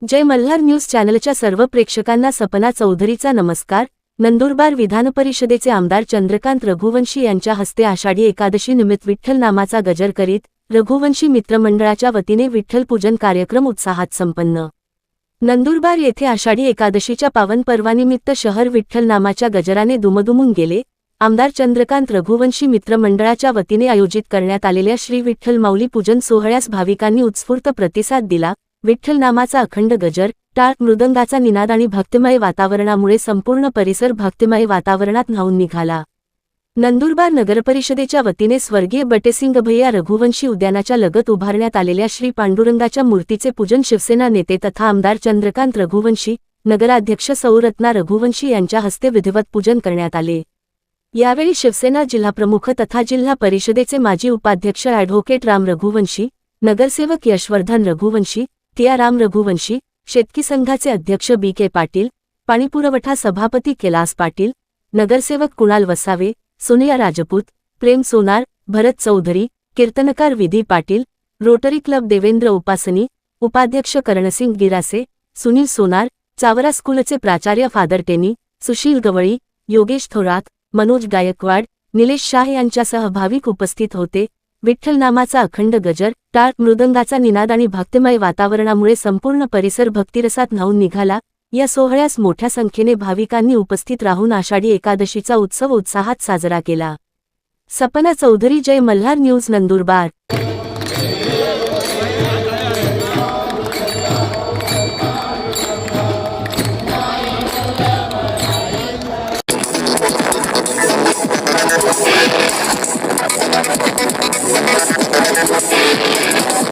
जय Malhar news चॅनलच्या सर्व प्रेक्षकांना सपना चौधरीचा नमस्कार। नंदुरबार विधानपरिषदेचे आमदार चंद्रकांत रघुवंशी यांच्या हस्ते आषाढी एकादशी निमित्त विठ्ठल नामाचा गजर करीत रघुवंशी मित्रमंडळाच्या वतीने विठ्ठल पूजन कार्यक्रम उत्साहात संपन्न। नंदुरबार येथे आषाढी एकादशीच्या पावन पर्वानिमित्त शहर विठ्ठल नामाच्या गजराने दुमदुमून गेले। आमदार चंद्रकांत रघुवंशी मित्रमंडळाच्या वतीने आयोजित करण्यात आलेल्या श्री विठ्ठल माऊली पूजन सोहळ्यास भाविकांनी उत्स्फूर्त प्रतिसाद दिला। विठ्ठल नामाचा अखंड गजर, टाळ, मृदंगाचा निनाद आणि भक्तिमय वातावरणामुळे संपूर्ण परिसर भक्तिमय वातावरणात न्हाऊन निघाला। नंदुरबार नगरपरिषदेच्या वतीने स्वर्गीय बटेसिंग भैया रघुवंशी उद्यानाच्या लगत उभारण्यात आलेल्या श्री पांडुरंगाच्या मूर्तीचे पूजन शिवसेना नेते तथा आमदार चंद्रकांत रघुवंशी, नगराध्यक्ष सौ रत्ना रघुवंशी यांच्या हस्ते विधिवत पूजन करण्यात आले। यावेळी शिवसेना जिल्हाप्रमुख तथा जिल्हा परिषदेचे माजी उपाध्यक्ष ॲडव्होकेट राम रघुवंशी, नगरसेवक यशवर्धन रघुवंशी, टिया राम रघुवंशी, शेतकी संघाचे अध्यक्ष बी.के. पाटील, पाणीपुरवठा सभापती कैलास पाटील, नगरसेवक कुणाल वसावे, सोनिया राजपूत, प्रेम सोनार, भरत चौधरी, कीर्तनकार विधी पाटील, रोटरी क्लब देवेंद्र उपासनी, उपाध्यक्ष करणसिंग गिरासे, सुनील सोनार, चावरा स्कूलचे प्राचार्य फादर टेनी, सुशील गवळी, योगेश थोरात, मनोज गायकवाड, निलेश शाह यांच्यासह भाविक उपस्थित होते। विठ्ठल नामाचा अखंड गजर, टाळ, मृदंगाचा निनाद आणि भक्तिमय वातावरणामुळे संपूर्ण परिसर भक्तिरसात न्हाऊन निघाला। या सोहळ्यास मोठ्या संख्येने भाविकांनी उपस्थित राहून आषाढी एकादशीचा उत्सव उत्साहात साजरा केला। Sapna Chaudhari, Jai Malhar news, Nandurbar. Thank you.